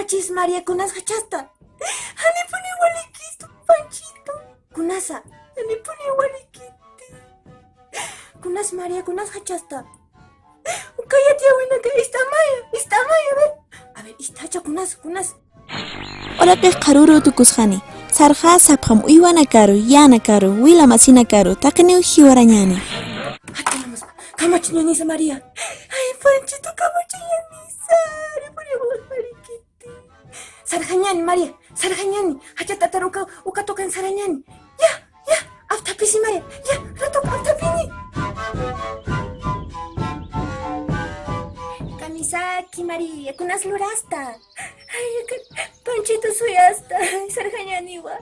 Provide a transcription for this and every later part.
Hachis María kunas hachasta. Hanipuni walikistu Panchito. Kunasa. Hanipuni walikiti. Kunas María kunas hachasta. Cállate abuela que está Maya, a ver. A ver, está kunas. Olapik qaruru tukusqani. Sarqa sapqam uywana karu, yana karu, wila masina karu, taqniw hiwarañani. Hatanamos. Kamachiñanisa María. Ay, Panchito, kamachiñanisa. Hanipuni walikiti. Sarjañani María, sarjañani. Hachatata uka tokan sarañani. Ya, aftapisi María. Ya, rato aftapini. Kamisaki María, kunas lurasta. Ay, Panchito suyasta. Sarjañaniwa.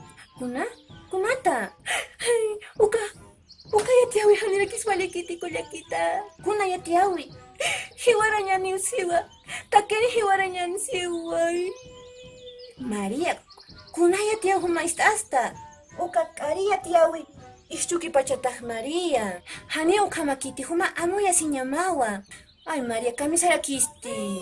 Kunata. Ay, uka yatiawi hanira kiswalikiti kullakita. Kuna yatiawi. Hiwarañani siwa. Takeni hiwarañani siwa. María, kunaya tiaw huma istasta. Uka kariya tiawi. Ishchuki pachataq María. Hani uka makiti huma amuya siñamawa. Ay María, kamisara kisti.